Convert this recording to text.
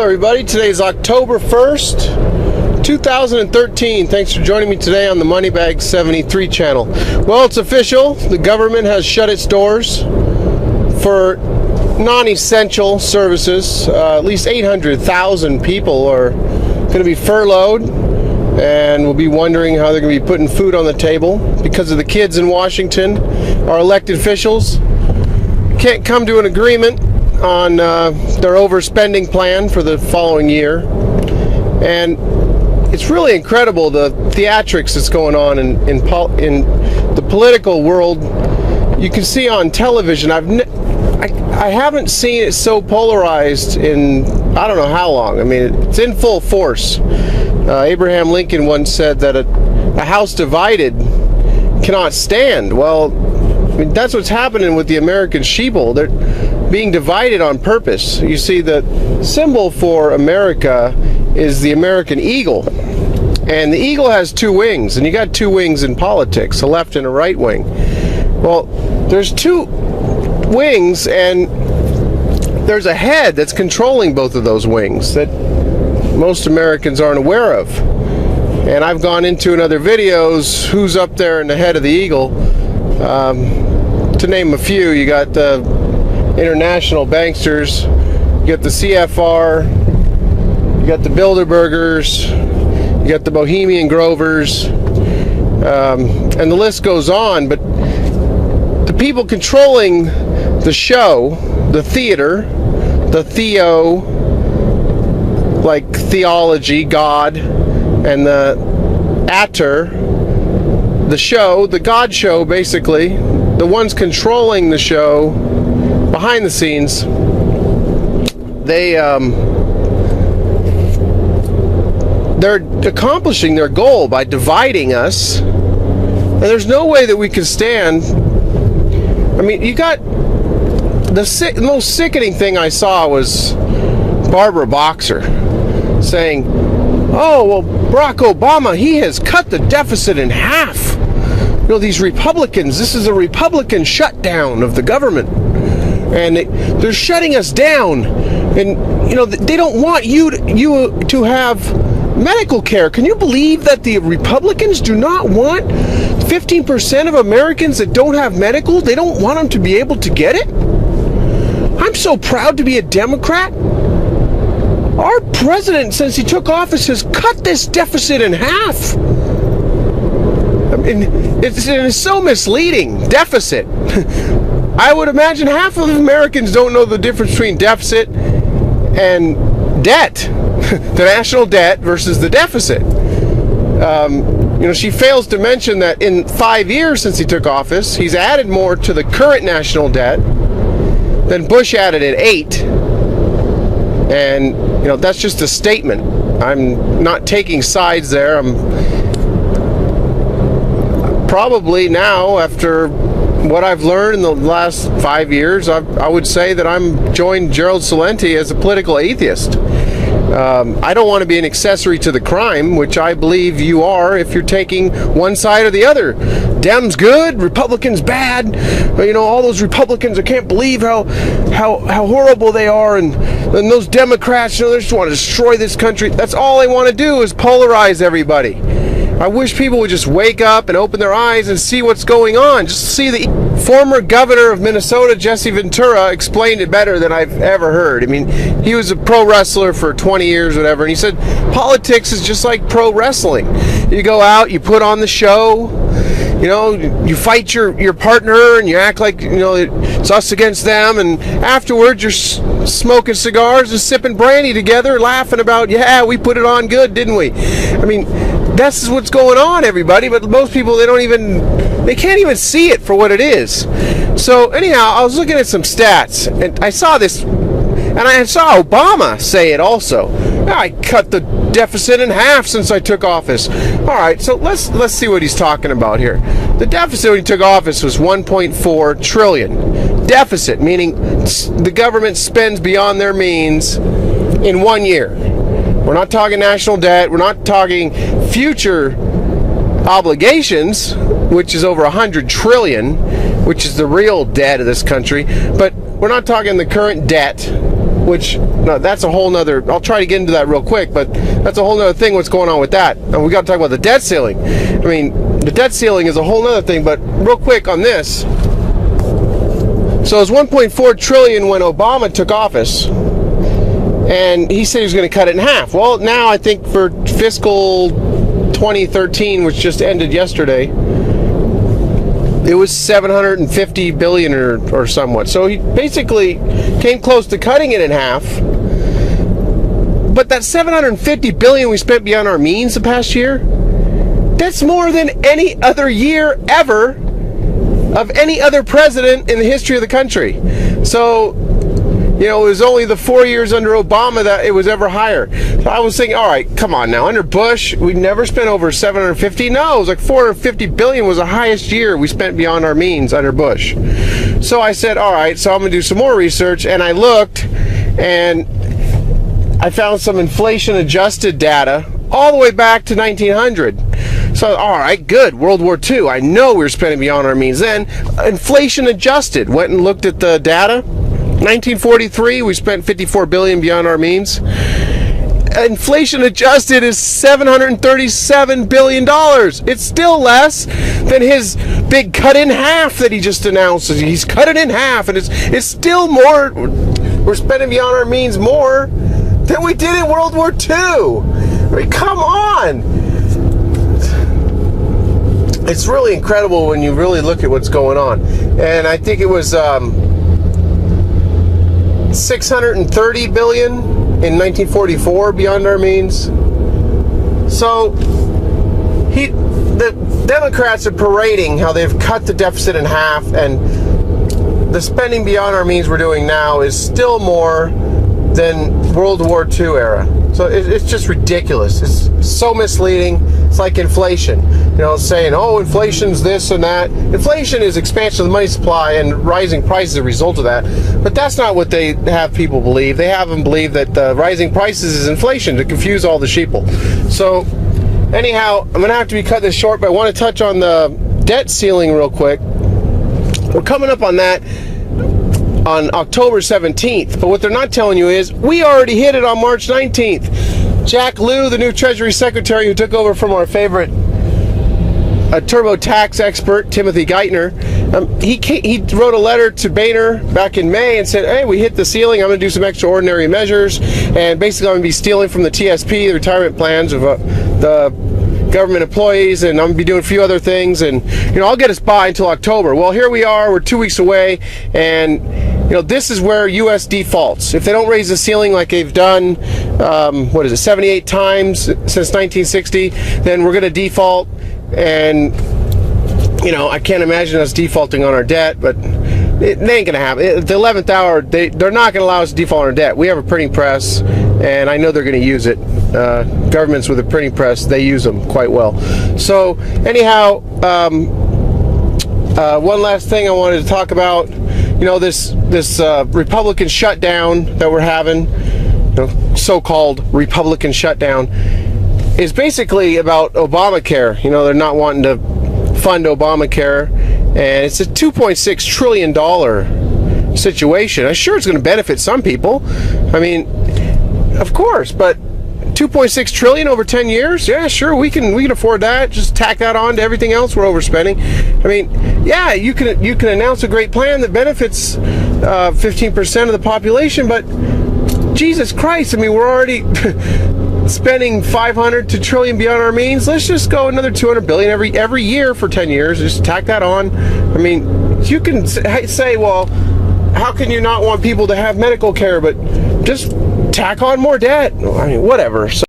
Hello everybody, today is October 1st, 2013. Thanks for joining me today on the Moneybag 73 channel. Well, it's official. The government has shut its doors for non-essential services. At least 800,000 people are going to be furloughed and will be wondering how they're going to be putting food on the table because of the kids in Washington. Our elected officials can't come to an agreement on their overspending plan for the following year. And it's really incredible the theatrics that's going on in the political world. You can see on television, I haven't seen it so polarized in I don't know how long. I mean, it's in full force. Abraham Lincoln once said that a house divided cannot stand. Well, I mean, that's what's happening with the American sheeple. They're being divided on purpose. You see, the symbol for America is the American eagle. And the eagle has two wings, and you got two wings in politics, a left and a right wing. Well, there's two wings, and there's a head that's controlling both of those wings that most Americans aren't aware of. And I've gone into in other videos who's up there in the head of the eagle. To name a few, you got the international banksters, you got the CFR, you got the Bilderbergers, you got the Bohemian Grovers, and the list goes on. But the people controlling the show, the theater, the like theology, God, and the the show, the God show, basically, the ones controlling the show behind the scenes, they're accomplishing their goal by dividing us, and there's no way that we can stand. I mean, you got the most sickening thing I saw was Barbara Boxer saying, oh, well, Barack Obama, he has cut the deficit in half. You know, these Republicans, this is a Republican shutdown of the government. And they're shutting us down. And, you know, they don't want you to have medical care. Can you believe that the Republicans do not want 15% of Americans that don't have medical? They don't want them to be able to get it? I'm so proud to be a Democrat. Our president, since he took office, has cut this deficit in half. I mean, it's so misleading. Deficit. I would imagine half of Americans don't know the difference between deficit and debt. The national debt versus the deficit. You know, she fails to mention that in 5 years since he took office, he's added more to the current national debt than Bush added in 8. And, you know, that's just a statement. I'm not taking sides there. I'm probably now, after what I've learned in the last 5 years, I would say that I'm joined Gerald Celente as a political atheist. I don't want to be an accessory to the crime, which I believe you are if you're taking one side or the other. Dems good, Republicans bad. You know, all those Republicans, I can't believe how horrible they are, and those Democrats, you know, they just want to destroy this country. That's all they want to do is polarize everybody. I wish people would just wake up and open their eyes and see what's going on. Just see the former governor of Minnesota, Jesse Ventura, explained it better than I've ever heard. I mean, he was a pro wrestler for 20 years, whatever, and he said politics is just like pro wrestling. You go out, you put on the show, you know, you fight your partner, and you act like, you know, it's us against them, and afterwards you're smoking cigars and sipping brandy together, laughing about, yeah, we put it on good, didn't we? I mean, this is what's going on, everybody, but most people, they can't even see it for what it is. So anyhow, I was looking at some stats, and I saw this, and I saw Obama say it also. I cut the deficit in half since I took office. All right, so let's see what he's talking about here. The deficit when he took office was 1.4 trillion. Deficit, meaning the government spends beyond their means in 1 year. We're not talking national debt. We're not talking future obligations, which is over 100 trillion, which is the real debt of this country. But we're not talking the current debt. which, no, that's a whole nother, I'll try to get into that real quick, but that's a whole nother thing what's going on with that. And we got to talk about the debt ceiling. I mean, the debt ceiling is a whole nother thing, but real quick on this. So it was 1.4 trillion when Obama took office, and he said he was going to cut it in half. Well, now I think for fiscal 2013, which just ended yesterday, it was 750 billion or somewhat. So he basically came close to cutting it in half. But that 750 billion we spent beyond our means the past year, that's more than any other year ever of any other president in the history of the country. So, you know, it was only the 4 years under Obama that it was ever higher. So I was thinking, all right, come on now. Under Bush, we never spent over 750. No, it was like 450 billion was the highest year we spent beyond our means under Bush. So I said, all right, so I'm going to do some more research. And I looked, and I found some inflation-adjusted data all the way back to 1900. So, all right, good. World War II. I know we were spending beyond our means then. Inflation-adjusted. Went and looked at the data. 1943, we spent 54 billion beyond our means. Inflation adjusted is $737 billion. It's still less than his big cut in half that he just announced. He's cut it in half, and it's still more. We're spending beyond our means more than we did in World War II. I mean, come on. It's really incredible when you really look at what's going on. And I think it was 630 billion in 1944 beyond our means. So the Democrats are parading how they've cut the deficit in half, and the spending beyond our means we're doing now is still more than World War II era. So it's just ridiculous. It's so misleading. It's like inflation. You know, saying, oh, inflation's this and that. Inflation is expansion of the money supply and rising prices as a result of that. But that's not what they have people believe. They have them believe that rising prices is inflation to confuse all the sheeple. So anyhow, I'm going to have to cut this short, but I want to touch on the debt ceiling real quick. We're coming up on that on October 17th, but what they're not telling you is we already hit it on March 19th. Jack Lew, the new Treasury Secretary who took over from our favorite TurboTax expert, Timothy Geithner, he wrote a letter to Boehner back in May and said, hey, we hit the ceiling. I'm going to do some extraordinary measures, and basically I'm going to be stealing from the TSP, the retirement plans of the government employees, and I'm going to be doing a few other things, and, you know, I'll get us by until October. Well, here we are. We're 2 weeks away, and, you know, this is where U.S. defaults. If they don't raise the ceiling like they've done, 78 times since 1960, then we're going to default. And, you know, I can't imagine us defaulting on our debt, but it ain't going to happen. At the 11th hour, they're not going to allow us to default on our debt. We have a printing press, and I know they're going to use it. Governments with a printing press, they use them quite well. So, anyhow, one last thing I wanted to talk about. You know, this Republican shutdown that we're having, you know, so-called Republican shutdown, is basically about Obamacare. You know, they're not wanting to fund Obamacare, and it's a $2.6 trillion situation. I'm sure it's going to benefit some people. I mean, of course, but 2.6 trillion over 10 years? Yeah, sure, we can afford that. Just tack that on to everything else we're overspending. I mean, yeah, you can announce a great plan that benefits 15% of the population, but Jesus Christ, I mean, we're already spending 500 to trillion beyond our means. Let's just go another 200 billion every year for 10 years. Just tack that on. I mean, you can say, well, how can you not want people to have medical care, but just tack on more debt? I mean, whatever. So